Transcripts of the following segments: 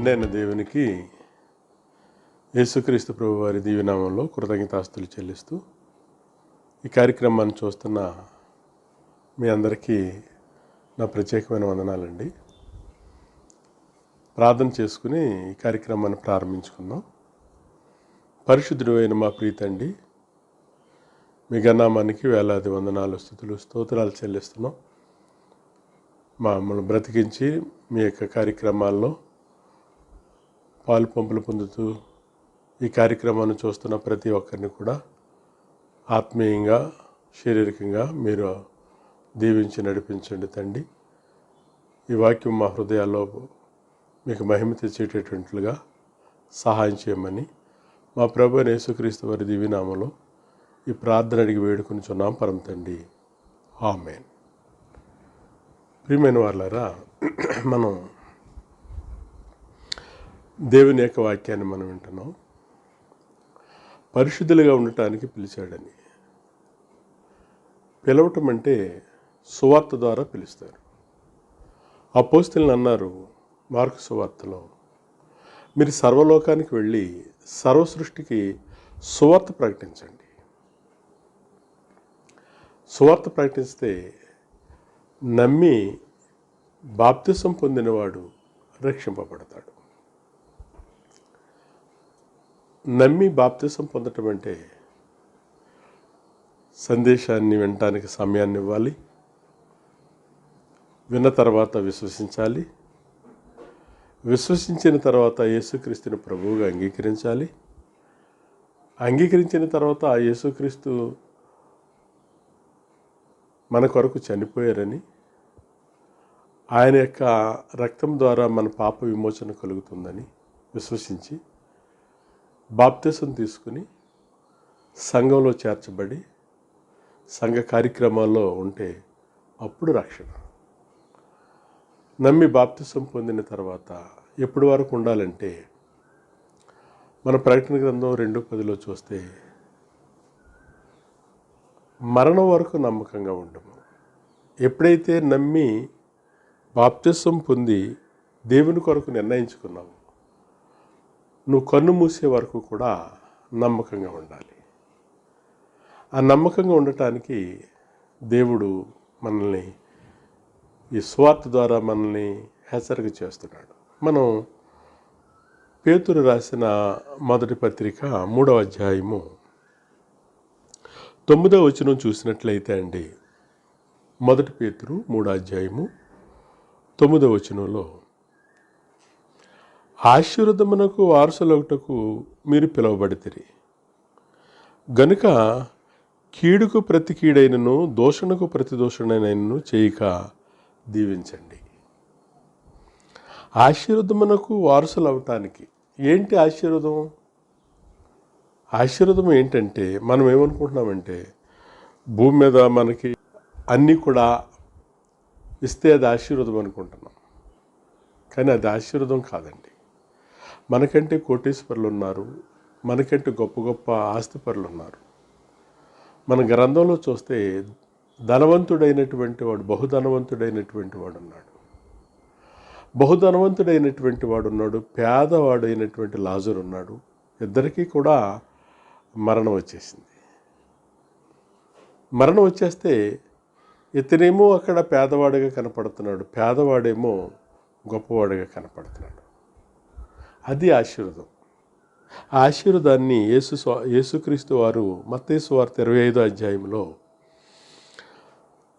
తండ్రి అయిన దేవునికి యేసుక్రీస్తు ప్రభు వారి దీవెనామంలో కృతజ్ఞతాస్తులు చెల్లిస్తూ ఈ కార్యక్రమాన్ని చూస్తున్న మీ అందరికీ నా ప్రత్యేకమైన వందనాలండి. ప్రార్థన చేసుకుని ఈ కార్యక్రమాన్ని ప్రారంభించుకుందాం. పరిశుద్ధుడు అయిన మా ప్రీతండి, మీ గణామానికి వేలాది వందనాలు, స్తుతులు, స్తోత్రాలు చెల్లిస్తున్నాం. మమ్మల్ని బ్రతికించి మీ యొక్క కార్యక్రమాల్లో పాలు పంపులు పొందుతూ ఈ కార్యక్రమాన్ని చూస్తున్న ప్రతి ఒక్కరిని కూడా ఆత్మీయంగా, శారీరకంగా మీరు దీవించి నడిపించండి తండ్రి. ఈ వాక్యం మా హృదయాల్లో మీకు మహిమ తెచ్చేటటువంటిగా సహాయం చేయమని మా ప్రభు యేసుక్రీస్తు వారి దివ్యనామములో ఈ ప్రార్థన అడిగి వేడుకొనిచున్నాం పరమ తండ్రి, ఆమేన్. ప్రియమైన వారులారా, మనం దేవుని యొక్క వాక్యాన్ని మనం వింటున్నాం. పరిశుద్ధులుగా ఉండటానికి పిలిచాడని. పిలవటం అంటే సువార్త ద్వారా పిలుస్తారు. అపోస్తలులు అన్నారు మార్కు సువార్తలో, మీరు సర్వలోకానికి వెళ్ళి సర్వ సృష్టికి సువార్త ప్రకటించండి. సువార్త ప్రకటిస్తే నమ్మి బాప్తిసం పొందినవాడు రక్షింపబడతాడు. నమ్మి బాప్తిసం పొందటం అంటే సందేశాన్ని వినటానికి సమయాన్ని ఇవ్వాలి, విన్న తర్వాత విశ్వసించాలి, విశ్వసించిన తర్వాత యేసుక్రీస్తుని ప్రభువుగా అంగీకరించాలి, అంగీకరించిన తర్వాత ఆ యేసుక్రీస్తు మన కొరకు చనిపోయారని, ఆయన యొక్క రక్తం ద్వారా మన పాప విమోచన కలుగుతుందని విశ్వసించి బాప్తిసం తీసుకుని సంఘంలో చేర్చబడి సంఘ కార్యక్రమాల్లో ఉంటే అప్పుడు రక్షణ. నమ్మి బాప్తిసం పొందిన తర్వాత ఎప్పటి వరకు ఉండాలంటే, మన ప్రకటన గ్రంథం 2:10 చూస్తే, మరణం వరకు నమ్మకంగా ఉండము. ఎప్పుడైతే నమ్మి బాప్తిసం పొంది దేవుని కొరకు నిర్ణయించుకున్నావు, నువ్వు కన్ను మూసే వరకు కూడా నమ్మకంగా ఉండాలి. ఆ నమ్మకంగా ఉండటానికి దేవుడు మనల్ని ఈ సువార్త ద్వారా మనల్ని హెచ్చరిక చేస్తున్నాడు. మనం పేతురు రాసిన మొదటి పత్రిక 3వ అధ్యాయము 9వ వచనం చూసినట్లయితే అండి, మొదటి పేతురు 3వ అధ్యాయము 9వ వచనంలో, ఆశీర్వాదమునకు వారసులగుటకు మీరు పిలువబడితిరి గనుక కీడుకు ప్రతి కీడైనను దోషణకు ప్రతి దోషణైనను చేయక దీవించండి. ఆశీర్వాదమునకు వారసులు అవటానికి ఏంటి ఆశీర్వాదం? ఆశీర్వాదం ఏంటంటే, మనం ఏమనుకుంటున్నామంటే భూమి మీద మనకి అన్నీ కూడా ఇస్తే అది ఆశీర్వాదం అనుకుంటున్నాం. కానీ అది ఆశీర్వాదం కాదండి. మనకంటే కోటీశ్వరులు ఉన్నారు, మనకంటే గొప్ప గొప్ప ఆస్తిపరులు ఉన్నారు. మన గ్రంథంలో చూస్తే ధనవంతుడైనటువంటి వాడు, బహుధనవంతుడైనటువంటి వాడు ఉన్నాడు, బహుధనవంతుడైనటువంటి వాడు ఉన్నాడు, పేదవాడైనటువంటి లాజరు ఉన్నాడు. ఇద్దరికీ కూడా మరణం వచ్చేసింది. మరణం వచ్చేస్తే ఇతనేమో అక్కడ పేదవాడిగా కనపడుతున్నాడు, పేదవాడేమో గొప్పవాడిగా కనపడుతున్నాడు. అది ఆశీర్వాదం. ఆ ఆశీర్వాదాన్ని యేసుక్రీస్తు వారు మత్తయి సువార్త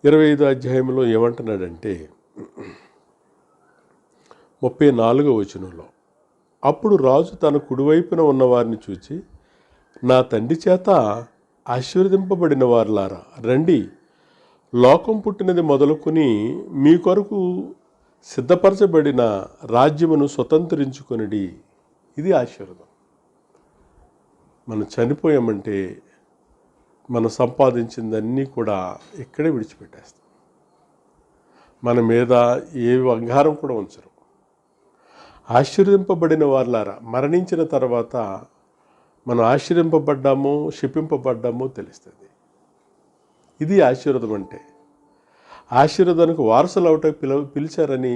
25వ అధ్యాయంలో ఏమంటున్నాడంటే, 34వ వచనంలో, అప్పుడు రాజు తన కుడివైపున ఉన్నవారిని చూచి, నా తండ్రి చేత ఆశీర్వదింపబడిన వారులారా రండి, లోకం పుట్టినది మొదలుకొని మీ కొరకు సిద్ధపరచబడిన రాజ్యమును స్వతంత్రించుకొనిడి. ఇది ఆశీర్వాదం. మనం చనిపోయామంటే మనం సంపాదించిందన్నీ కూడా ఇక్కడే విడిచిపెట్టేస్తాం. మన మీద ఏ బంగారం కూడా ఉంచరు. ఆశీర్వదింపబడిన వారులారా, మరణించిన తర్వాత మనం ఆశీర్వింపబడ్డామో శపింపబడ్డామో తెలుస్తుంది. ఇది ఆశీర్వాదం అంటే. ఆశీర్వాదానికి వారసులు అవటం పిలిచారని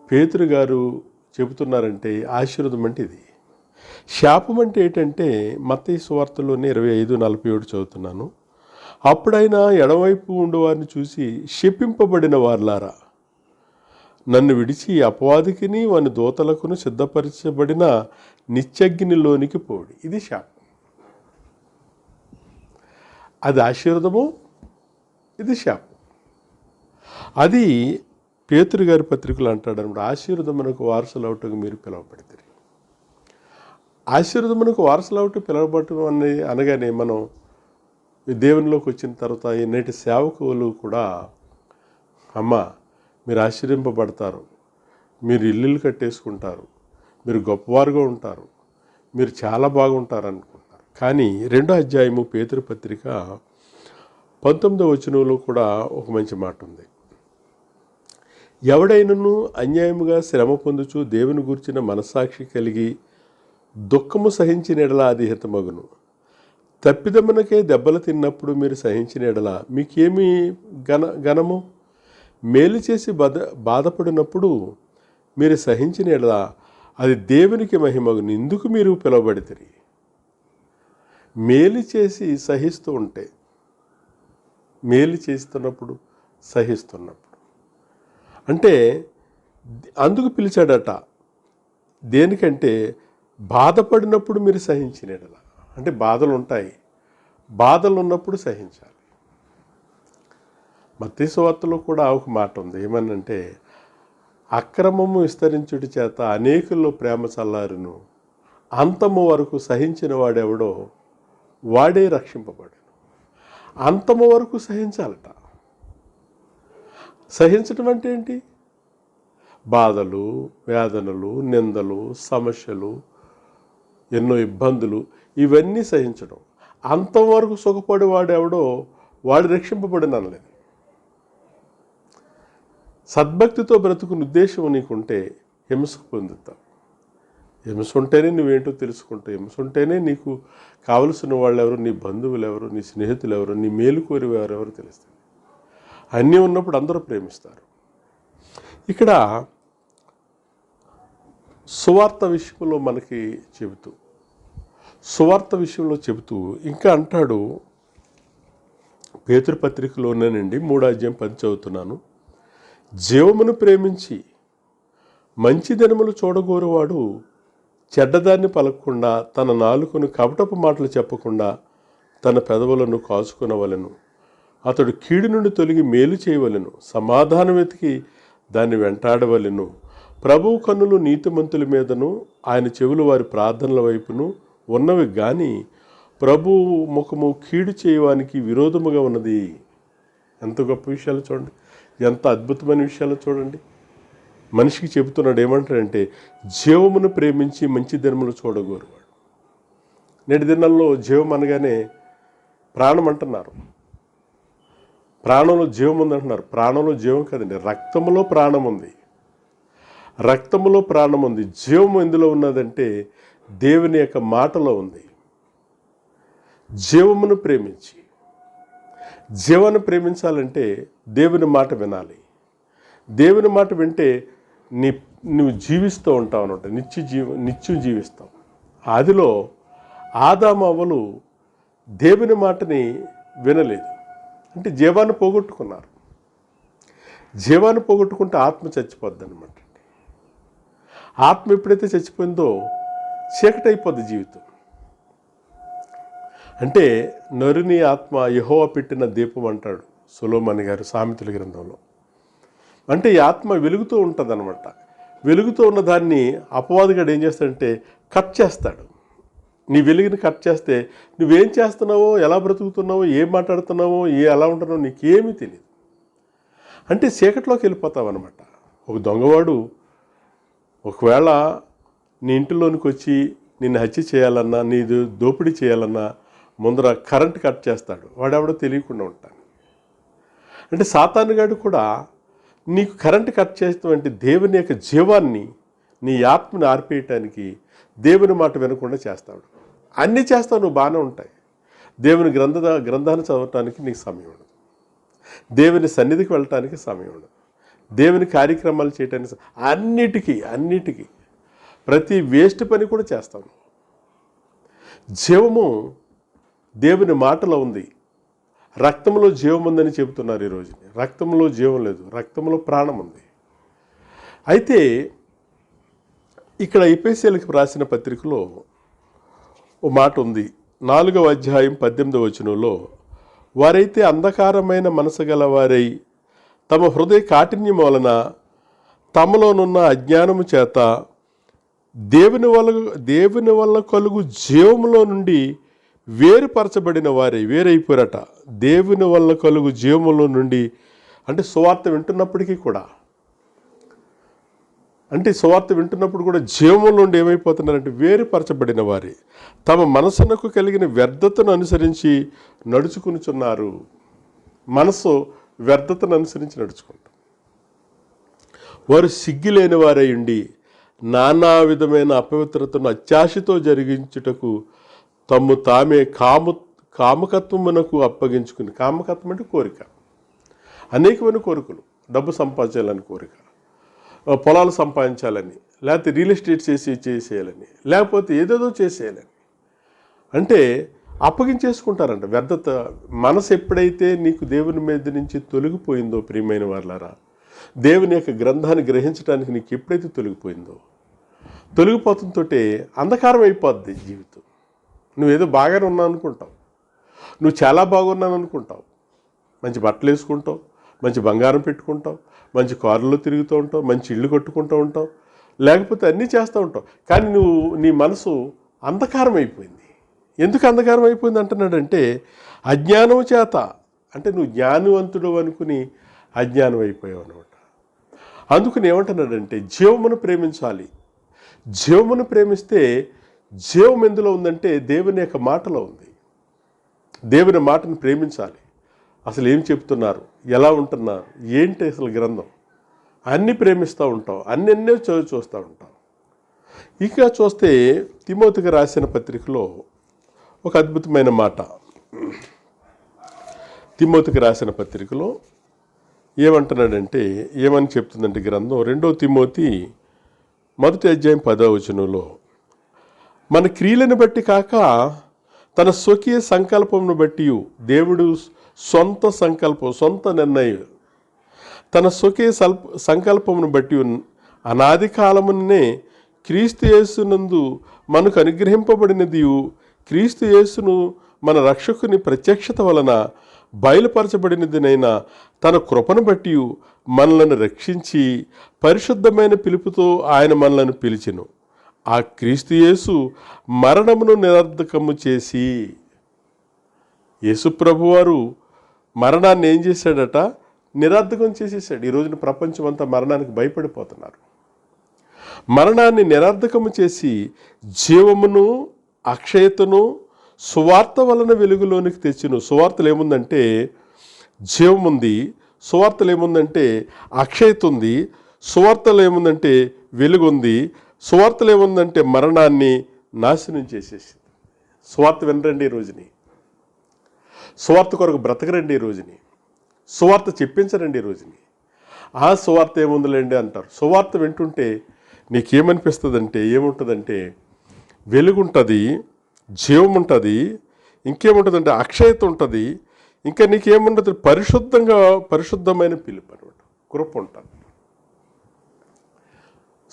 పేతురు గారు చెబుతున్నారంటే ఆశీర్వాదం అంటే ఇది. శాపం అంటే ఏంటంటే మత్తయి సువార్తలోనే 25:47 చదువుతున్నాను. అప్పుడైనా ఎడమవైపు ఉండువారిని చూసి శపింపబడిన వార్లారా, నన్ను విడిచి అపవాదికిని వాని దూతలకును సిద్ధపరచబడిన నిత్యగ్నిలోనికి పోడి. ఇది శాపం. అది ఆశీర్వాదము, ఇది శాపం. అది పేతురు గారి పత్రికలు అంటాడు అనమాట, ఆశీర్వాదమునకు వారసులు అవుటకు మీరు పిలువబడతారు. ఆశీర్వాదమునకు వారసులు అవుటకు పిలువబడటం అనగానే మనం దేవునిలోకి వచ్చిన తర్వాత నేటి సేవకులు కూడా, అమ్మ మీరు ఆశ్చర్యింపబడతారు, మీరు ఇల్లులు కట్టేసుకుంటారు, మీరు గొప్పవారుగా ఉంటారు, మీరు చాలా బాగుంటారు అనుకుంటారు. కానీ 2వ అధ్యాయము పేతురు పత్రిక 19వ వచనంలో కూడా ఒక మంచి మాట ఉంది. ఎవడైనను అన్యాయముగా శ్రమ పొందుచు దేవుని గురించిన మనస్సాక్షి కలిగి దుఃఖము సహించిన ఎడల అది హితమగును. తప్పిదమునకే దెబ్బలు తిన్నప్పుడు మీరు సహించిన ఎడల మీకేమీ ఘనము? మేలు చేసి బాధపడినప్పుడు మీరు సహించిన ఎడల అది దేవునికి మహిమగును. ఇందుకు మీరు పిలువబడితిరి. మేలు చేసి సహిస్తూ ఉంటే, మేలు చేస్తున్నప్పుడు సహిస్తున్నప్పుడు అంటే అందుకు పిలిచాడట. దేనికంటే బాధపడినప్పుడు మీరు సహించిన ఎడల, అంటే బాధలు ఉంటాయి, బాధలు ఉన్నప్పుడు సహించాలి. మత్తయి సువార్తలో కూడా ఒక మాట ఉంది, ఏమనంటే అక్రమము విస్తరించుటి చేత అనేకుల్లో ప్రేమ చల్లారును, అంతము వరకు సహించిన వాడెవడో వాడే రక్షింపబడను. అంతము వరకు సహించాలట. సహించడం అంటే ఏంటి? బాధలు, వేదనలు, నిందలు, సమస్యలు, ఎన్నో ఇబ్బందులు, ఇవన్నీ సహించడం. అంతవరకు సుఖపడేవాడు ఎవడో వాడు రక్షింపబడిన అనలేదు. సద్భక్తితో బ్రతుకుని ఉద్దేశం నీకుంటే హింసకు పొందుతావు. హింస ఉంటేనే నువ్వేంటో తెలుసుకుంటావు. హింస ఉంటేనే నీకు కావలసిన వాళ్ళు ఎవరు, నీ బంధువులు ఎవరు, నీ స్నేహితులు ఎవరు, నీ మేలు కోరి ఎవరెవరు తెలుస్తుంది. అన్నీ ఉన్నప్పుడు అందరూ ప్రేమిస్తారు. ఇక్కడ సువార్త విషయంలో మనకి సువార్త విషయంలో చెబుతూ ఇంకా అంటాడు, పేతురు పత్రికలోనేనండి 3వ అధ్యాయం 10 చదువుతున్నాను. జీవమును ప్రేమించి మంచి దినములు చూడగోరువాడు చెడ్డదాన్ని పలకకుండా తన నాలుకను కపటపు మాటలు చెప్పకుండా తన పెదవులను కాచుకునవలెను. అతడు కీడు నుండి తొలగి మేలు చేయవలెను, సమాధానం వెతికి దాన్ని వెంటాడవలెను. ప్రభువు కన్నులు నీతిమంతుల మీదను ఆయన చెవులు వారి ప్రార్థనల వైపును ఉన్నవి కానీ ప్రభువు ముఖము కీడు చేయడానికి విరోధముగా ఉన్నది. ఎంత గొప్ప విషయాలు చూడండి, ఎంత అద్భుతమైన విషయాలు చూడండి. మనిషికి చెబుతున్నాడు, ఏమంటాడంటే జీవమును ప్రేమించి మంచి దినములు చూడగోరువాడు. నేటి దినాల్లో జీవం అనగానే ప్రాణం అంటున్నారు, ప్రాణంలో జీవం ఉంది అంటున్నారు. ప్రాణంలో జీవం కదండి, రక్తంలో ప్రాణం ఉంది. రక్తములో ప్రాణం ఉంది. జీవం ఎందులో ఉన్నదంటే దేవుని యొక్క మాటలో ఉంది. జీవమును ప్రేమించి, జీవాన్ని ప్రేమించాలంటే దేవుని మాట వినాలి. దేవుని మాట వింటే నువ్వు జీవిస్తూ ఉంటావు అనమాట, నిత్యం జీవిస్తావు. ఆదిలో ఆదాము అవ్వలు దేవుని మాటని వినలేదు, అంటే జీవాన్ని పోగొట్టుకున్నారు. జీవాన్ని పోగొట్టుకుంటే ఆత్మ చచ్చిపోద్ది అనమాట. ఆత్మ ఎప్పుడైతే చచ్చిపోయిందో చీకటి అయిపోద్ది జీవితం. అంటే నరుని ఆత్మ యెహోవా పెట్టిన దీపం అంటాడు సొలొమోను గారు సామెతల గ్రంథంలో. అంటే ఈ ఆత్మ వెలుగుతూ ఉంటుంది అనమాట. వెలుగుతూ ఉన్న దాన్ని అపవాదిగాడు ఏం చేస్తాడంటే కట్ చేస్తాడు. నీ వెలుగుని కట్ చేస్తే నువ్వేం చేస్తున్నావో, ఎలా బ్రతుకుతున్నావో, ఏం మాట్లాడుతున్నావో, ఎలా ఉంటున్నావో నీకేమీ తెలియదు. అంటే చీకట్లోకి వెళ్ళిపోతావు అనమాట. ఒక దొంగవాడు ఒకవేళ నీ ఇంటిలోనికి వచ్చి నిన్ను హత్య చేయాలన్నా, నీ దోపిడీ చేయాలన్నా ముందర కరెంట్ కట్ చేస్తాడు, వాడెవడో తెలియకుండా ఉంటాను. అంటే సాతానుగాడు కూడా నీకు కరెంట్ కట్ చేస్తామంటే దేవుని యొక్క జీవాన్ని, నీ ఆత్మని ఆర్పేయటానికి దేవుని మాట వినకుండా చేస్తాడు. అన్నీ చేస్తావు, నువ్వు బాగానే ఉంటాయి. దేవుని గ్రంథాన్ని చదవటానికి నీకు సమయం ఉండదు, దేవుని సన్నిధికి వెళ్ళటానికి సమయం ఉండదు, దేవుని కార్యక్రమాలు చేయటానికి, అన్నిటికీ ప్రతి వేస్ట్ పని కూడా చేస్తావు. జీవము దేవుని మాటలో ఉంది. రక్తంలో జీవం ఉందని చెబుతున్నారు ఈరోజు. రక్తంలో జీవం లేదు, రక్తంలో ప్రాణం ఉంది. అయితే ఇక్కడ ఎఫెసీయులకు రాసిన పత్రికలో ఓ మాట ఉంది. 4వ అధ్యాయం 18వ వచనంలో, వారైతే అంధకారమైన మనసు గలవారై తమ హృదయ కాఠిన్యం వలన తమలోనున్న అజ్ఞానము చేత దేవుని వల్ల కలుగు జీవములో నుండి వేరుపరచబడిన వారే వేరైపోరట. దేవుని వల్ల కలుగు జీవములో నుండి అంటే సువార్త వింటున్నప్పటికీ కూడా, అంటే సువార్త వింటున్నప్పుడు కూడా జీవముల నుండి ఏమైపోతున్నారంటే వేరుపరచబడిన వారే తమ మనసునకు కలిగిన వ్యర్థతను అనుసరించి నడుచుకునిచున్నారు. మనసు వ్యర్థతను అనుసరించి నడుచుకుంటారు. వారు సిగ్గులేని వారై ఉండి నానా విధమైన అపవిత్రతను అత్యాశతో జరిగించుటకు తమ్ము తామే కామకత్వమునకు అప్పగించుకుని. కామకత్వం అంటే కోరిక, అనేకమైన కోరికలు. డబ్బు సంపాదించాలని కోరిక, పొలాలు సంపాదించాలని, లేకపోతే రియల్ ఎస్టేట్ చేసేయాలని, లేకపోతే ఏదేదో చేసేయాలని, అంటే అప్పగించేసుకుంటారంట. వ్యర్థత మనసు ఎప్పుడైతే నీకు దేవుని మీద నుంచి తొలగిపోయిందో ప్రియమైన వాళ్ళారా, దేవుని యొక్క గ్రంథాన్ని గ్రహించడానికి నీకు ఎప్పుడైతే తొలగిపోతుందో అంధకారం అయిపోద్ది జీవితం. నువ్వేదో బాగానే ఉన్నావు అనుకుంటావు, నువ్వు చాలా బాగున్నాను అనుకుంటావు, మంచి బట్టలు వేసుకుంటావు, మంచి బంగారం పెట్టుకుంటావు, మంచి కారులో తిరుగుతూ ఉంటావు, మంచి ఇళ్ళు కట్టుకుంటూ ఉంటావు, లేకపోతే అన్నీ చేస్తూ ఉంటావు. కానీ నీ మనసు అంధకారం అయిపోయింది. ఎందుకు అంధకారం అయిపోయింది అంటున్నాడంటే అజ్ఞానం చేత. అంటే నువ్వు జ్ఞానవంతుడు అనుకుని అజ్ఞానం అయిపోయావు అనమాట. అందుకని ఏమంటున్నాడంటే జీవమును ప్రేమించాలి. జీవమును ప్రేమిస్తే జీవం ఎందులో ఉందంటే దేవుని యొక్క మాటలో ఉంది. దేవుని మాటను ప్రేమించాలి. అసలు ఏం చెప్తున్నారు, ఎలా ఉంటున్నారు, ఏంటి అసలు గ్రంథం, అన్నీ ప్రేమిస్తూ ఉంటావు, అన్నెన్నో చూస్తూ ఉంటావు. ఇక చూస్తే తిమోతికి రాసిన పత్రికలో ఒక అద్భుతమైన మాట. తిమోతికి రాసిన పత్రికలో ఏమంటున్నాడంటే, ఏమని చెప్తుందంటే గ్రంథం 2వ తిమోతి 1వ అధ్యాయం 10వ వచనంలో, మన క్రియలను బట్టి కాక తన స్వకీయ సంకల్పమును బట్టి దేవుడు సొంత సంకల్పం, సొంత నిర్ణయం, తన స్వకీయ సంకల్పమును బట్టి అనాది కాలమునే క్రీస్తు యేసునందు మనకు అనుగ్రహింపబడినది, క్రీస్తు యేసును మన రక్షకుని ప్రత్యక్షత వలన బయలుపరచబడినదినైనా తన కృపను బట్టి మనలను రక్షించి పరిశుద్ధమైన పిలుపుతో ఆయన మనలను పిలిచెను. ఆ క్రీస్తు యేసు మరణమును నిరర్ధకము చేసి, యేసు ప్రభువారు మరణాన్ని ఏం చేశాడట? నిరర్ధకం చేసేసాడు. ఈ రోజున ప్రపంచం అంతా మరణానికి భయపడిపోతున్నారు. మరణాన్ని నిరర్ధకము చేసి జీవమును అక్షయతను సువార్త వలన వెలుగులోనికి తెచ్చును. సువార్తలు ఏముందంటే జీవం ఉంది, సువార్తలు ఏముందంటే అక్షయత ఉంది, సువార్తలు ఏముందంటే వెలుగు ఉంది, సువార్తలు ఏముందంటే మరణాన్ని నాశనం చేసేసింది. సువార్త వినరండి ఈ రోజుని, సువార్త కొరకు బ్రతకరండి ఈ రోజుని, సువార్త చెప్పించరండి ఈ రోజుని. ఆ సువార్త ఏముందిలేండి అంటారు. సువార్త వింటుంటే నీకేమనిపిస్తుందంటే, ఏముంటుందంటే వెలుగుంటుంది, జీవం ఉంటుంది, ఇంకేముంటుందంటే అక్షయత ఉంటుంది, ఇంకా నీకేముంటుంది? పరిశుద్ధమైన పిలుపు అనమాట, కృప ఉంటుంది.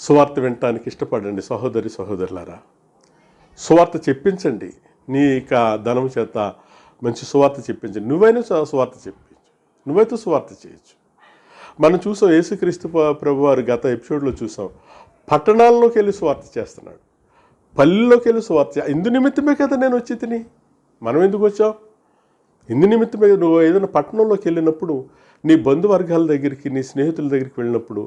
సువార్త వినటానికి ఇష్టపడండి సహోదరి సహోదరులారా. సువార్త చెప్పించండి. నీ ధనం చేత మంచి సువార్త చెప్పించండి. నువ్వైనా సువార్త చెప్పించు, నువ్వైతే సువార్త చేయొచ్చు. మనం చూసాం, యేసుక్రీస్తు ప్రభువారు గత ఎపిసోడ్లో చూసాం, పట్టణాల్లోకి వెళ్ళి సువార్త చేస్తున్నాడు, పల్లెల్లోకి వెళ్ళి సువార్త. ఇందు నిమిత్తమే కదా నేను వచ్చి తిని. మనం ఎందుకు వచ్చాం? ఇందు నిమిత్తమే. నువ్వు ఏదైనా పట్టణంలోకి వెళ్ళినప్పుడు, నీ బంధువర్గాల దగ్గరికి, నీ స్నేహితుల దగ్గరికి వెళ్ళినప్పుడు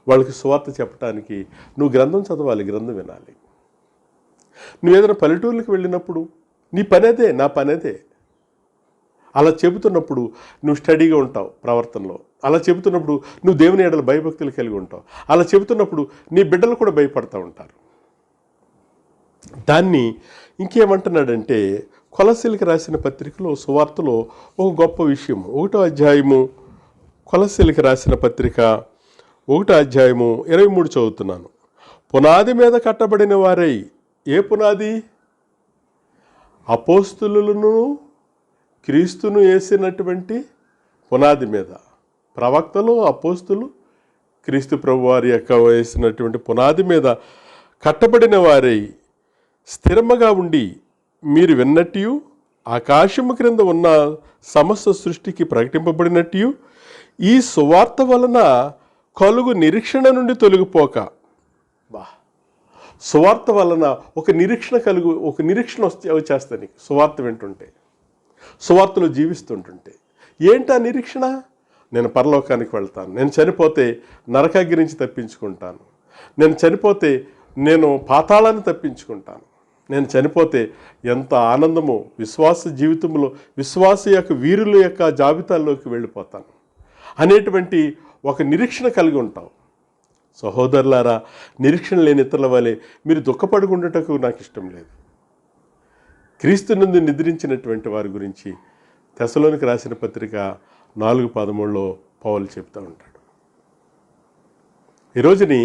వాళ్ళకి సువార్త చెప్పడానికి నువ్వు గ్రంథం చదవాలి, గ్రంథం వినాలి. నువ్వు ఏదైనా పల్లెటూర్లకు వెళ్ళినప్పుడు నీ పని అదే, నా పని అదే. అలా చెబుతున్నప్పుడు నువ్వు స్టడీగా ఉంటావు ప్రవర్తనలో. అలా చెబుతున్నప్పుడు నువ్వు దేవుని ఎడల భయభక్తులు కలిగి ఉంటావు. అలా చెబుతున్నప్పుడు నీ బిడ్డలు కూడా భయపడుతూ ఉంటారు. దాన్ని ఇంకేమంటున్నాడంటే, కొలస్సీలకు రాసిన పత్రికలో సువార్తలో ఒక గొప్ప విషయం. 1వ అధ్యాయము, కొలస్సీలకు రాసిన పత్రిక 1వ అధ్యాయము 23 చదువుతున్నాను. పునాది మీద కట్టబడిన వారై. ఏ పునాది? అపోస్తులను క్రీస్తును వేసినటువంటి పునాది మీద. ప్రవక్తలు, అపోస్తులు, క్రీస్తు ప్రభువారి యొక్క వేసినటువంటి పునాది మీద కట్టబడిన వారై స్థిరముగా ఉండి మీరు విన్నట్టు ఆకాశము క్రింద ఉన్న సమస్త సృష్టికి ప్రకటింపబడినట్టు ఈ సువార్త వలన కలుగు నిరీక్షణ నుండి తొలగిపోక. సువార్త వలన ఒక నిరీక్షణ వచ్చేస్తుంది నీకు సువార్త వింటుంటే, సువార్తలో జీవిస్తుంటుంటే. ఏంటి ఆ నిరీక్షణ? నేను పరలోకానికి వెళ్తాను, నేను చనిపోతే నరకాగ్ని నుంచి తప్పించుకుంటాను, నేను చనిపోతే నేను పాతాళాన్ని తప్పించుకుంటాను, నేను చనిపోతే ఎంత ఆనందమో విశ్వాస జీవితంలో విశ్వాస యొక్క వీరుల యొక్క జాబితాల్లోకి వెళ్ళిపోతాను అనేటువంటి ఒక నిరీక్షణ కలిగి ఉంటావు. సహోదరులారా, నిరీక్షణ లేని ఇతరుల వలె మీరు దుఃఖపడుకుంటుటకు నాకు ఇష్టం లేదు. క్రీస్తు నందు నిద్రించినటువంటి వారి గురించి తెసలోనికి రాసిన పత్రిక 4:13 పౌలు చెప్తూ ఉంటాడు. ఈరోజుని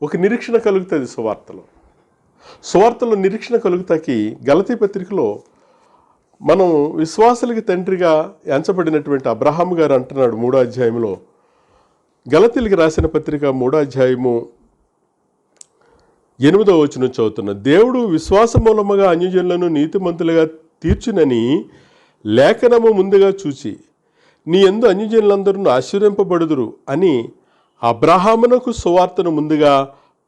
ఒక నిరీక్షణ కలుగుతుంది సువార్తలో నిరీక్షణ కలుగుతాకి గలతీ పత్రికలో మనం విశ్వాసులకి తండ్రిగా ఎంచబడినటువంటి అబ్రహాము గారు అంటున్నాడు 3వ అధ్యాయంలో. గలతీలకు రాసిన పత్రిక 3వ అధ్యాయము 8వ వచనం చదువుతున్న, దేవుడు విశ్వాస మూలముగా అన్యజనులను నీతిమంతులుగా తీర్చునని లేఖనము ముందుగా చూచి నీ యందు అన్యజనులందరూ ఆశీర్వదింపబడుదురు అని అబ్రహామునకు సువార్తను ముందుగా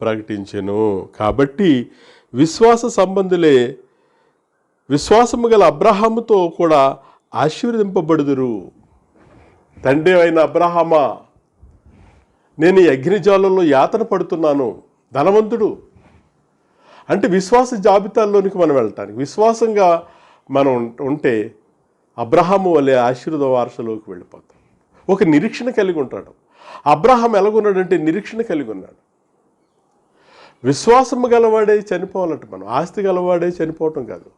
ప్రకటించెను. కాబట్టి విశ్వాస సంబంధులే విశ్వాసము గల అబ్రహాముతో కూడా ఆశీర్వదింపబడుదురు. తండ్రి అయిన అబ్రహామా, నేను ఈ అగ్నిజ్వాలలో యాతన పడుతున్నాను, ధనవంతుడు అంటే విశ్వాస జాబితాల్లోనికి మనం వెళ్ళటానికి విశ్వాసంగా మనం ఉంటే అబ్రహాము వలె ఆశీర్వాద వారసులోకి వెళ్ళిపోతాం. ఒక నిరీక్షణ కలిగి ఉంటాడు. అబ్రహాం ఎలాగున్నాడంటే నిరీక్షణ కలిగి ఉన్నాడు. విశ్వాసము గలవాడే చనిపోవాలంట. మనం ఆస్తి గలవాడే చనిపోవటం కాదు,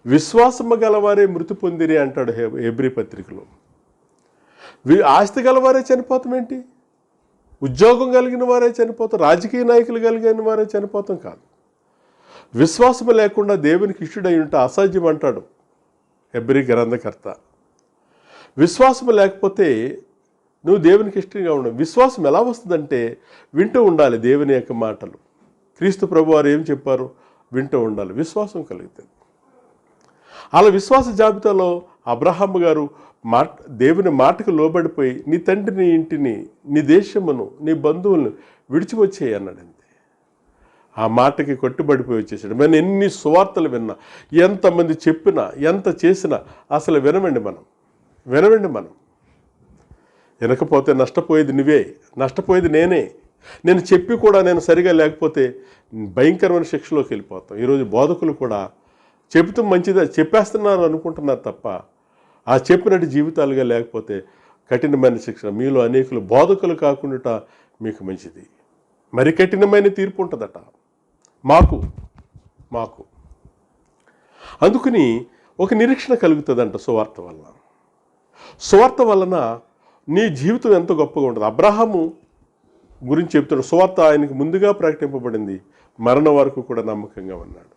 విశ్వాసము గలవారే మృతి పొందిరి అంటాడు హెబ్రీ పత్రికలో. ఆస్తి గలవారే చనిపోతాం ఏంటి? ఉద్యోగం కలిగిన వారే చనిపోతాం, రాజకీయ నాయకులు కలిగిన వారే చనిపోతాం కాదు. విశ్వాసము లేకుండా దేవునికి ఇష్టడై ఉంటే అసాధ్యం అంటాడు హెబ్రీ గ్రంథకర్త. విశ్వాసము లేకపోతే నువ్వు దేవునికి ఇష్టంగా ఉండవు. విశ్వాసం ఎలా వస్తుందంటే వింటూ ఉండాలి దేవుని యొక్క మాటలు. క్రీస్తు ప్రభు వారు ఏం చెప్పారు? వింటూ ఉండాలి, విశ్వాసం కలుగుతుంది. అలా విశ్వాస జాబితాలో అబ్రహాము గారు దేవుని మాటకు లోబడిపోయి నీ తండ్రిని, ఇంటిని, నీ దేశమును, నీ బంధువులను విడిచి వచ్చేయి అన్నాడు. అంతే. ఆ మాటకి కొట్టుబడిపోయి వచ్చేసాడు. మనం ఎన్ని సువార్తలు విన్నా, ఎంతమంది చెప్పినా, ఎంత చేసినా అసలు వినవండి మనం. వినకపోతే నష్టపోయేది నువ్వే, నష్టపోయేది నేనే. నేను చెప్పి కూడా నేను సరిగా లేకపోతే భయంకరమైన శిక్షలోకి వెళ్ళిపోతాం. ఈరోజు బోధకులు కూడా చెబుతూ మంచిదా చెప్పేస్తున్నారు అనుకుంటున్నారు తప్ప ఆ చెప్పినట్టు జీవితాలుగా లేకపోతే కఠినమైన శిక్ష. మీలో అనేకులు బోధకులు కాకుండా మీకు మంచిది. మరి కఠినమైన తీర్పు ఉంటుందట మాకు. అందుకని ఒక నిరీక్షణ కలుగుతుందంట సువార్త వలన నీ జీవితం ఎంత గొప్పగా ఉంటుంది. అబ్రహాము గురించి చెప్తాడు, సువార్త ఆయనకు ముందుగా ప్రకటింపబడింది, మరణ వరకు కూడా నమ్మకంగా ఉన్నాడు.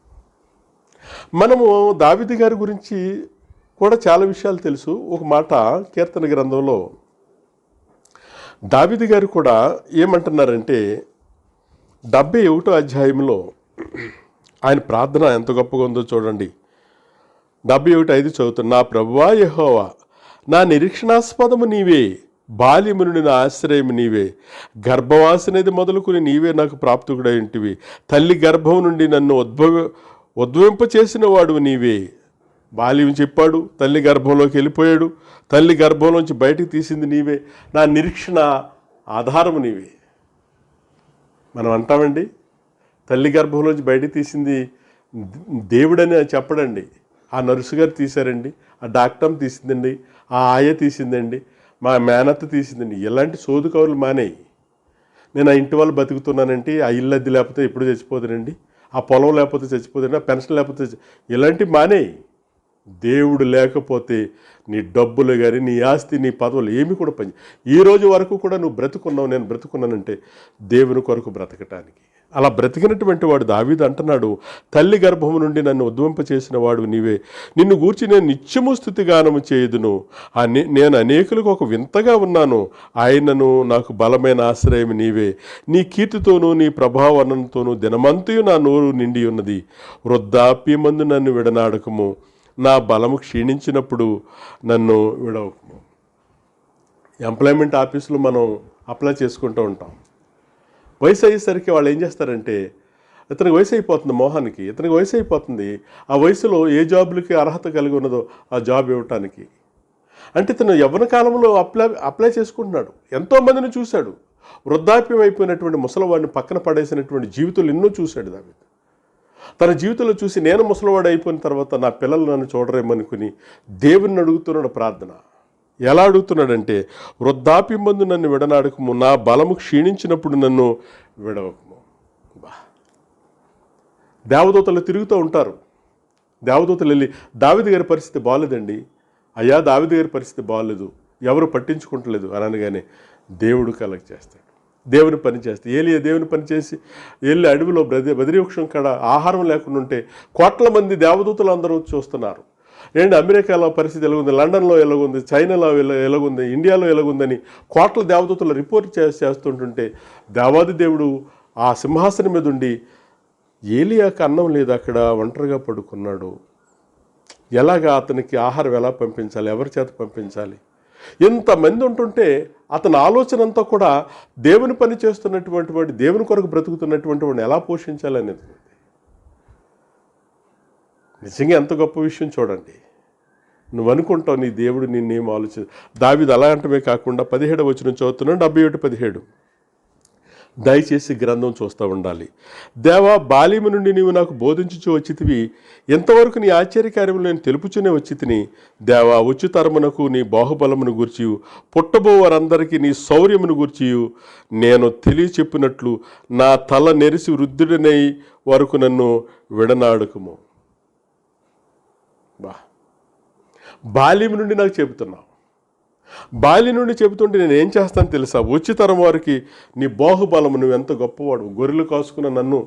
మనము దావీదు గారి గురించి కూడా చాలా విషయాలు తెలుసు. ఒక మాట కీర్తన గ్రంథంలో దావీదు గారు కూడా ఏమంటున్నారంటే 71వ అధ్యాయంలో ఆయన ప్రార్థన ఎంత గొప్పగా ఉందో చూడండి. 71:5 చదువుతున్నా, నా ప్రభువా యెహోవా, నా నిరీక్షణాస్పదము నీవే, బాల్యము నుండి నా ఆశ్రయము నీవే, గర్భవాసనేది మొదలుకుని నీవే నాకు ప్రాప్తుడై ఉంటివి, తల్లి గర్భం నుండి నన్ను ఉద్భవింప చేసిన వాడు నీవే. బాల్యం చెప్పాడు, తల్లి గర్భంలోకి వెళ్ళిపోయాడు, తల్లి గర్భంలోంచి బయటికి తీసింది నీవే, నా నిరీక్షణ ఆధారము నీవే. మనం అంటామండి, తల్లి గర్భంలోంచి బయటికి తీసింది దేవుడని చెప్పడండి. ఆ నర్సు గారు తీశారండి, ఆ డాక్టర్ తీసిందండి, ఆ ఆయ తీసిందండి, మా మేనత్త తీసిందండి. ఇలాంటి సోదు కవులు మానేయి. నేను ఆ ఇంటి వాళ్ళు బతుకుతున్నానంటే, ఆ ఇల్లు అద్దె లేకపోతే ఎప్పుడు చచ్చిపోతానండి, ఆ పొలం లేకపోతే చచ్చిపోతానండి, ఆ పెన్షన్ లేకపోతే ఇలాంటివి మానేయి. దేవుడు లేకపోతే నీ డబ్బులు కానీ, నీ ఆస్తి, నీ పదవులు ఏమి కూడా పని. ఈ రోజు వరకు కూడా నువ్వు బ్రతుకున్నావు, నేను బ్రతుకున్నానంటే దేవుని కొరకు బ్రతకటానికి. అలా బ్రతికినటువంటి వాడు దావీదు అంటున్నాడు, తల్లి గర్భము నుండి నన్ను ఉద్భవింపచేసిన వాడు నీవే, నిన్ను గూర్చి నేను నిత్యము స్తుతిగానము చేయుదును. నేను అనేకులకు ఒక వింతగా ఉన్నాను, ఆయనను నాకు బలమైన ఆశ్రయం నీవే. నీ కీర్తితోనూ నీ ప్రభావనంతోనూ దినమంతయు నా నోరు నిండి ఉన్నది. వృద్ధాప్యమందు నన్ను విడనాడకము, నా బలము క్షీణించినప్పుడు నన్ను విడవకము. ఎంప్లాయ్మెంట్ ఆఫీసులో మనం అప్లై చేసుకుంటూ ఉంటాం. వయసు అయ్యేసరికి వాళ్ళు ఏం చేస్తారంటే, ఇతనికి వయసు అయిపోతుంది, మోహానికి ఇతనికి వయసు అయిపోతుంది, ఆ వయసులో ఏ జాబులకి అర్హత కలిగి ఉన్నదో ఆ జాబ్ ఇవ్వటానికి అంటే ఇతను యవ్వన కాలంలో అప్లై చేసుకుంటున్నాడు. ఎంతోమందిని చూశాడు. వృద్ధాప్యం అయిపోయినటువంటి ముసలివాడిని పక్కన పడేసినటువంటి జీవితాలు ఎన్నో చూశాడు దావీదు. తన జీవితంలో చూసి నేను ముసలివాడు అయిపోయిన తర్వాత నా పిల్లలు నన్ను చూడరేమనుకుని దేవుని అడుగుతున్నాడు ప్రార్థన. ఎలా అడుగుతున్నాడంటే, వృద్ధాప్యమందు నన్ను విడనాడకము, నా బలము క్షీణించినప్పుడు నన్ను విడవకము. దేవదూతలు తిరుగుతూ ఉంటారు. దేవదూతలు వెళ్ళి, దావీదు గారి పరిస్థితి బాగాలేదండి, అయ్యా దావీదు గారి పరిస్థితి బాగాలేదు, ఎవరు పట్టించుకుంటలేదు అని అనగానే దేవుడు కలెక్ట్ చేస్తాడు. దేవుని పని చేస్తే ఏలియా దేవుని పని చేసి వెళ్ళి అడవిలో బదిరీ వృక్షం కాడ ఆహారం లేకుండా ఉంటే కోట్ల మంది దేవదూతలు అందరూ చూస్తున్నారు. ఏంటి అమెరికాలో పరిస్థితి ఎలాగుంది, లండన్లో ఎలాగుంది, చైనాలో ఎలాగుంది, ఇండియాలో ఎలాగుందని కోట్ల దేవదూతలు రిపోర్ట్ చేస్తుంటుంటే దేవాది దేవుడు ఆ సింహాసనం మీద ఉండి ఏలియాకి అన్నం లేదు, అక్కడ ఒంటరిగా పడుకున్నాడు. ఎలాగా అతనికి ఆహారం ఎలా పంపించాలి, ఎవరి చేత పంపించాలి? ఎంతమంది ఉంటుంటే అతని ఆలోచన అంతా కూడా దేవుని పని చేస్తున్నటువంటి వాడు, దేవుని కొరకు బ్రతుకుతున్నటువంటి వాడిని ఎలా పోషించాలి అనేది. నిజంగా ఎంత గొప్ప విషయం చూడండి. నువ్వు అనుకుంటావు నీ దేవుడు నిన్నేం ఆలోచన. దావీదు అలా అంటమే కాకుండా 17వ వచనం చదువుతున్నాడు, 71:17. దయచేసి గ్రంథం చూస్తూ ఉండాలి. దేవా, బాలీము నుండి నీవు నాకు బోధించుచూ వచ్చితివి, ఎంతవరకు నీ ఆశ్చర్యకార్యములు నేను తెలుపుచునే వచ్చి తిని. దేవా, వచ్చు తరమునకు నీ బాహుబలమును గూర్చియు పుట్టబో వారందరికీ నీ శౌర్యమును గూర్చియు నేను తెలియచెప్పినట్లు నా తల నెరిసి వృద్ధుడనై వరకు నన్ను విడనాడుకుము. బాల్యం నుండి నాకు చెబుతున్నావు. బాల్యం నుండి చెబుతుంటే నేను ఏం చేస్తాను తెలుసా? వచ్చి తరం వారికి నీ బాహుబలము, నువ్వు ఎంత గొప్పవాడు. గొర్రెలు కాసుకున్న నన్ను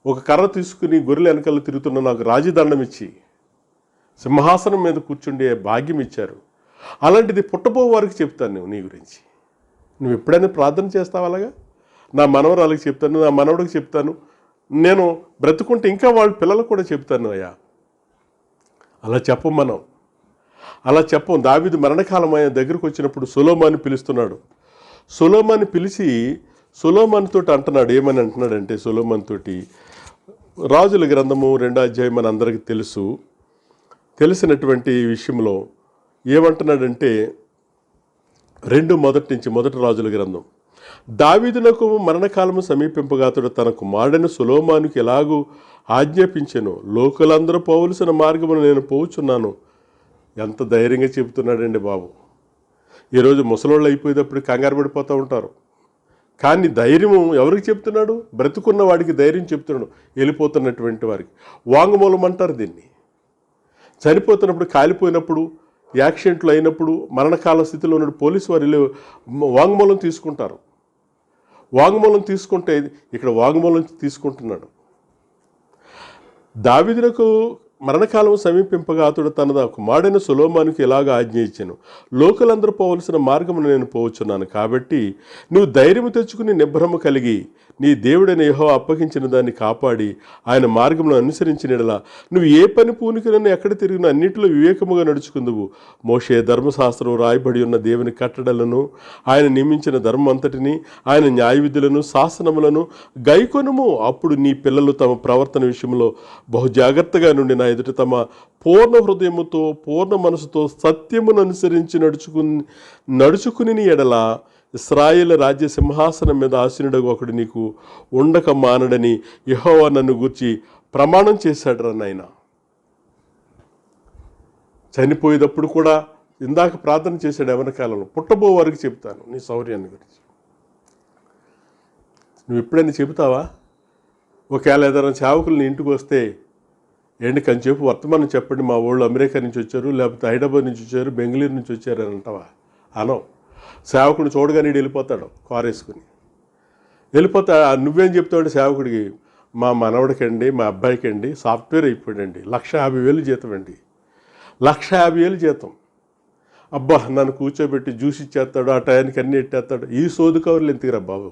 ఒక కర్ర తీసుకుని గొర్రెల వెనకాల తిరుగుతున్న నాకు రాజదండం ఇచ్చి సింహాసనం మీద కూర్చుండే భాగ్యం ఇచ్చారు. అలాంటిది పుట్టబో వారికి చెప్తాను నువ్వు నీ గురించి. నువ్వు ఎప్పుడైనా ప్రార్థన చేస్తావు అలాగా? నా మనవరాలకు చెప్తాను, నా మనవడికి చెప్తాను, నేను బ్రతుకుంటే ఇంకా వాళ్ళ పిల్లలకు కూడా చెప్తాను. అయ్యా అలా చెప్పం మనం, అలా చెప్పం. దావీదు మరణకాలం ఆయన దగ్గరకు వచ్చినప్పుడు సొలొమోను పిలుస్తున్నాడు. సొలొమోను పిలిచి సొలొమోను తోటి అంటున్నాడు, ఏమని అంటున్నాడంటే, సొలొమోను తోటి రాజుల గ్రంథము 2వ అధ్యాయం మన అందరికీ తెలిసినటువంటి విషయంలో ఏమంటున్నాడంటే, 2 మొదటి రాజుల గ్రంథం. దావీదునకు మరణకాలము సమీపింపగా అతడు తన కుమారుడైన సొలొమోనుకి ఎలాగూ ఆజ్ఞాపించెను. లోకులందరూ పోవలసిన మార్గమును నేను పోవుచున్నాను. ఎంత ధైర్యంగా చెబుతున్నాడండి బాబు. ఈరోజు ముసలోళ్ళు అయిపోయేటప్పుడు కంగారు పడిపోతూ ఉంటారు. కానీ ధైర్యం ఎవరికి చెప్తున్నాడు? బ్రతుకున్న వాడికి ధైర్యం చెప్తున్నాడు, వెళ్ళిపోతున్నటువంటి వారికి. వాంగ్మూలం అంటారు దీన్ని. చనిపోతున్నప్పుడు, కాలిపోయినప్పుడు, యాక్సిడెంట్లు అయినప్పుడు, మరణకాల స్థితిలో ఉన్న పోలీసు వారు వాంగ్మూలం తీసుకుంటారు. వాంగ్మూలం తీసుకుంటే ఇక్కడ వాంగ్మూలం తీసుకుంటున్నాడు. దావీదునకు మరణకాలం సమీపింపగా అతడు తన కుమారుడైన సొలొమోనుకి ఎలాగ ఆజ్ఞ ఇచ్చాను. లోకులందరూ పోవలసిన మార్గమును నేను పోవచ్చున్నాను. కాబట్టి నువ్వు ధైర్యము తెచ్చుకుని నిబ్బరము కలిగి నీ దేవుడైన యెహోవా అప్పగించిన దాన్ని కాపాడి ఆయన మార్గమును అనుసరించిన యెడల నువ్వు ఏ పని పూనికనను ఎక్కడ తిరిగినా అన్నింటిలో వివేకముగా నడుచుకుందువు. మోషే ధర్మశాస్త్రం రాయబడి ఉన్న దేవుని కట్టడలను, ఆయన నియమించిన ధర్మం అంతటిని, ఆయన న్యాయ విధులను, శాసనములను గైకొనుము. అప్పుడు నీ పిల్లలు తమ ప్రవర్తన విషయంలో బహు జాగ్రత్తగా నుండి నా ఎదుట తమ పూర్ణ హృదయముతో పూర్ణ మనసుతో సత్యమును అనుసరించి నడుచుకుని ఎడల ఇశ్రాయేలు రాజ్య సింహాసనం మీద ఆసీనుడగు ఒకడు నీకు ఉండక మానడని యెహోవా నన్ను గూర్చి ప్రమాణం చేశాడు నాయన. చనిపోయేటప్పుడు కూడా ఇందాక ప్రార్థన చేశాడు ఎవరి కాలంలో, పుట్టబో వారికి చెప్తాను నీ శౌర్యాన్ని గురించి. నువ్వు ఎప్పుడైనా చెబుతావా? ఒకవేళ ఏదైనా సేవకులు నీ ఇంటికి వస్తే, ఏంటి కొంచెంసేపు వర్తమానం చెప్పండి, మా ఊళ్ళో అమెరికా నుంచి వచ్చారు, లేకపోతే హైదరాబాద్ నుంచి వచ్చారు, బెంగళూరు నుంచి వచ్చారు అని అంటావా? అనవు. సేవకుడు చూడగానే వెళ్ళిపోతాడు కారు వేసుకుని. వెళ్ళిపోతా. నువ్వేం చెప్తావు సేవకుడికి? మా మనవడికండి, మా అబ్బాయికండి సాఫ్ట్వేర్ అయిపోయాడండి, 1,50,000 జీతం అండి, 1,50,000 జీతం. అబ్బా నన్ను కూర్చోబెట్టి జ్యూస్ ఇచ్చేస్తాడు, ఆ టయానికి అన్నీ ఎట్టేస్తాడు. ఈ సోదు కవర్లు ఎందుకురా బాబు,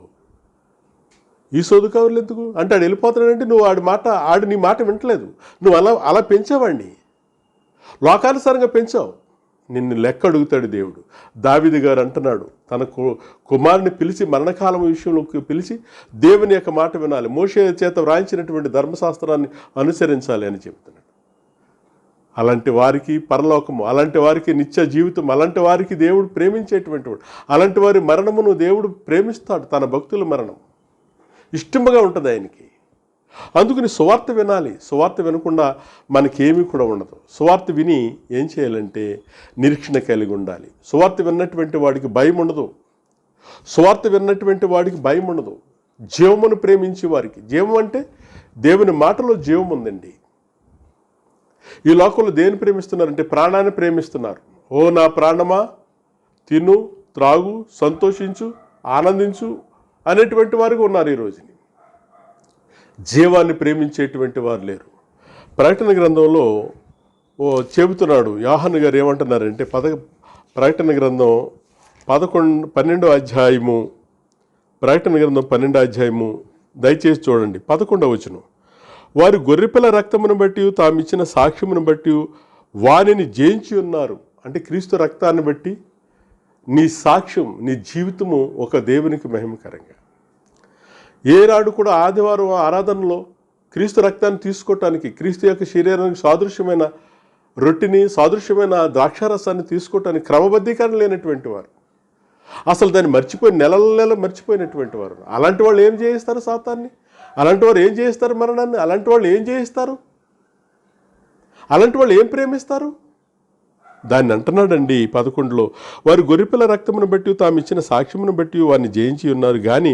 ఈ సోదు కవర్లు ఎందుకు అంటే ఆడు వెళ్ళిపోతున్నాడంటే నువ్వు ఆడు నీ మాట వింటలేదు. నువ్వు అలా పెంచావండి, లోకానుసారంగా పెంచావు. నిన్ను లెక్క అడుగుతాడు దేవుడు. దావీదు గారు అంటున్నాడు, తన కుమారుని పిలిచి మరణకాలం విషయంలోకి పిలిచి దేవుని యొక్క మాట వినాలి, మోషే చేత వ్రాయించినటువంటి ధర్మశాస్త్రాన్ని అనుసరించాలి అని చెప్తున్నాడు. అలాంటి వారికి పరలోకము, అలాంటి వారికి నిత్య జీవితం, అలాంటి వారికి దేవుడు ప్రేమించేటువంటి వాడు. అలాంటి వారి మరణమును దేవుడు ప్రేమిస్తాడు. తన భక్తుల మరణం ఇష్టముగా ఉంటుంది ఆయనకి. అందుకని సువార్త వినాలి. సువార్త వినకుండా మనకేమీ కూడా ఉండదు. సువార్త విని ఏం చేయాలంటే నిరీక్షణ కలిగి ఉండాలి. సువార్త విన్నటువంటి వాడికి భయం ఉండదు. సువార్త విన్నటువంటి వాడికి భయం ఉండదు. జీవమును ప్రేమించే వారికి, జీవం అంటే దేవుని మాటలో జీవం ఉందండి. ఈ లోకంలో దేన్ని ప్రేమిస్తున్నారంటే ప్రాణాన్ని ప్రేమిస్తున్నారు. ఓ నా ప్రాణమా తిను, త్రాగు, సంతోషించు, ఆనందించు అనేటువంటి వారికి ఉన్నారు ఈ రోజుని. జీవాన్ని ప్రేమించేటువంటి వారు లేరు. ప్రకటన గ్రంథంలో చెబుతున్నాడు యోహాను గారు ఏమంటున్నారంటే ప్రకటన గ్రంథం 12వ అధ్యాయము, ప్రకటన గ్రంథం 12వ అధ్యాయము దయచేసి చూడండి. 11వ వచనం, వారు గొర్రెపిల్ల రక్తమును బట్టి తామిచ్చిన సాక్ష్యమును బట్టి వారిని జయించి ఉన్నారు. అంటే క్రీస్తు రక్తాన్ని బట్టి నీ సాక్ష్యం, నీ జీవితము ఒక దేవునికి మహిమకరంగా. ఏనాడు కూడా ఆదివారం ఆరాధనలో క్రీస్తు రక్తాన్ని తీసుకోవటానికి, క్రీస్తు యొక్క శరీరానికి సాదృశ్యమైన రొట్టెని, సాదృశ్యమైన ద్రాక్షారసాన్ని తీసుకోవటానికి క్రమబద్ధీకరణ లేనటువంటి వారు, అసలు దాన్ని నెల మర్చిపోయినటువంటి వారు. అలాంటి వాళ్ళు ఏం చేయిస్తారు సాతాన్ని? అలాంటి వారు ఏం చేయిస్తారు మరణాన్ని? అలాంటి వాళ్ళు ఏం చేయిస్తారు? అలాంటి వాళ్ళు ఏం ప్రేమిస్తారు? దాన్ని అంటున్నాడండి 11లో, వారు గొర్రెపిల్ల రక్తమును బట్టి తాము ఇచ్చిన సాక్ష్యమును బట్టి వారిని జయించి ఉన్నారు, కానీ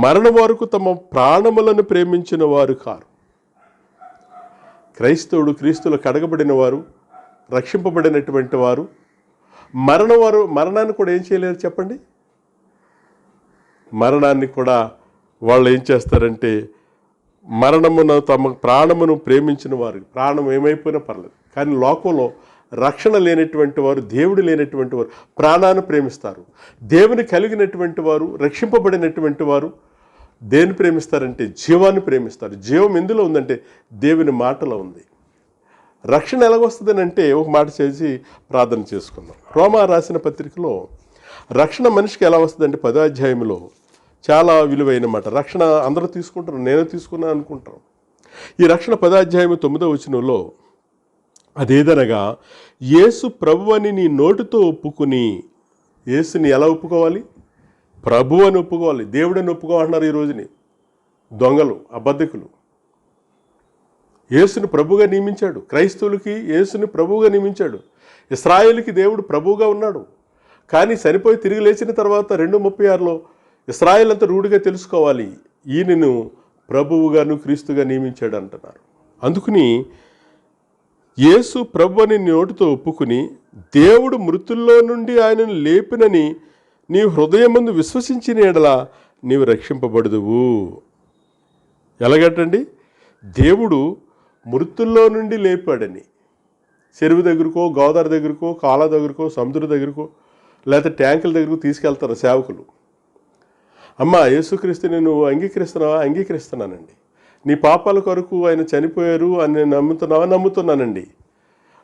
మరణం వరకు తమ ప్రాణములను ప్రేమించిన వారు కారు. క్రైస్తవుడు, క్రీస్తులు కడగబడిన వారు, రక్షింపబడినటువంటి వారు మరణాన్ని కూడా ఏం చేయలేరు చెప్పండి. మరణాన్ని కూడా వాళ్ళు ఏం చేస్తారంటే మరణమును, తమ ప్రాణమును ప్రేమించిన వారు, ప్రాణం ఏమైపోయినా పర్లేదు, కానీ లోకంలో రక్షణ లేనటువంటి వారు, దేవుడు లేనటువంటి వారు ప్రాణాన్ని ప్రేమిస్తారు. దేవుని కలిగినటువంటి వారు, రక్షింపబడినటువంటి వారు దేన్ని ప్రేమిస్తారంటే జీవాన్ని ప్రేమిస్తారు. జీవం ఎందులో ఉందంటే దేవుని మాటలో ఉంది. రక్షణ ఎలాగొస్తుందని అంటే ఒక మాట చేసి ప్రార్థన చేసుకుందాం. రోమా రాసిన పత్రికలో రక్షణ మనిషికి ఎలా వస్తుందంటే 10వ అధ్యాయంలో చాలా విలువైన మాట. రక్షణ అందరూ తీసుకుంటారు, నేను తీసుకున్నాను అనుకుంటాను. ఈ రక్షణ 10వ అధ్యాయం 9వ వచనంలో, అదేదనగా యేసు ప్రభు అని నీ నోటితో ఒప్పుకుని, యేసుని ఎలా ఒప్పుకోవాలి? ప్రభు అని ఒప్పుకోవాలి. దేవుడని ఒప్పుకోమంటున్నారు ఈ రోజుని దొంగలు, అబద్ధికులు. యేసుని ప్రభువుగా నియమించాడు. క్రైస్తవులకి యేసుని ప్రభువుగా నియమించాడు. ఇశ్రాయేలుకి దేవుడు ప్రభువుగా ఉన్నాడు. కానీ చనిపోయి తిరిగి లేచిన తర్వాత 2:36లో ఇశ్రాయేల్ అంతా రూఢిగా తెలుసుకోవాలి, ఈయనను ప్రభువుగాను క్రీస్తుగా నియమించాడు అంటున్నారు. అందుకని యేసు ప్రభు అని నోటితో ఒప్పుకుని దేవుడు మృతుల్లో నుండి ఆయనను లేపినని నీ హృదయమందు విశ్వసించిన ఎడల నీవు రక్షింపబడదువు. ఎలాగటండి? దేవుడు మృతుల్లో నుండి లేపాడని. చెరువు దగ్గరకో, గోదావరి దగ్గరకో, కాలా దగ్గరకో, సముద్రం దగ్గరకో, లేకపోతే ట్యాంకుల దగ్గరకు తీసుకెళ్తారు సేవకులు. అమ్మ యేసుక్రీస్తుని నువ్వు అంగీకరిస్తున్నావా? అంగీకరిస్తున్నానండి. నీ పాపాల కొరకు ఆయన చనిపోయారు అని నేను నమ్ముతున్నావా? నమ్ముతున్నానండి.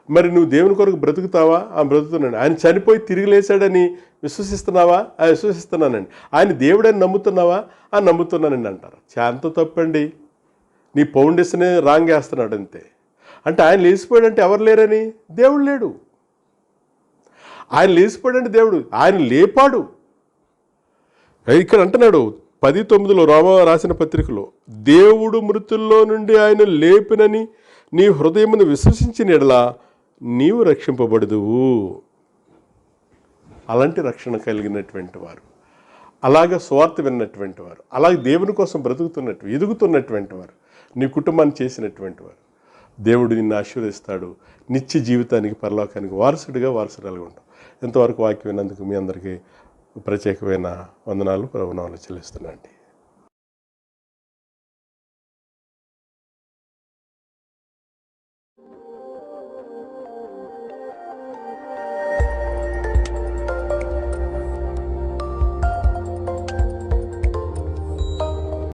మరి నువ్వు దేవుని కొరకు బ్రతుకుతావా? బ్రతుకుతున్నాను. ఆయన చనిపోయి తిరిగి లేచాడని విశ్వసిస్తున్నావా? విశ్వసిస్తున్నానండి. ఆయన దేవుడని నమ్ముతున్నావా? నమ్ముతున్నానండి అంటారు. అంత తప్పండి. నీ ఫౌండేషనే రాంగ్ వేస్తున్నాడు అంతే. అంటే ఆయన లేచిపోయాడంటే ఎవరు లేరని? దేవుడు లేడు. ఆయన లేచిపోయాడంటే దేవుడు, ఆయన లేపాడు. ఇక్కడ అంటున్నాడు 10:9లో రోమా రాసిన పత్రికలో, దేవుడు మృతుల్లో నుండి ఆయన లేపినని నీ హృదయమును విశ్వసించిన ఎడలా నీవు రక్షింపబడదువు. అలాంటి రక్షణ కలిగినటువంటి వారు, అలాగే స్వార్థ విన్నటువంటి వారు, అలాగే దేవుని కోసం ఎదుగుతున్నటువంటి వారు, నీ కుటుంబాన్ని చేసినటువంటి వారు, దేవుడు నిన్ను ఆశీర్వదిస్తాడు. నిత్య జీవితానికి, పరలోకానికి వారసురాలుగా ఉంటాం. ఎంతవరకు వాక్యం విన్నందుకు మీ అందరికీ ప్రత్యేకమైన వందనాలు, ప్రణామాలు చెల్లిస్తున్నాను.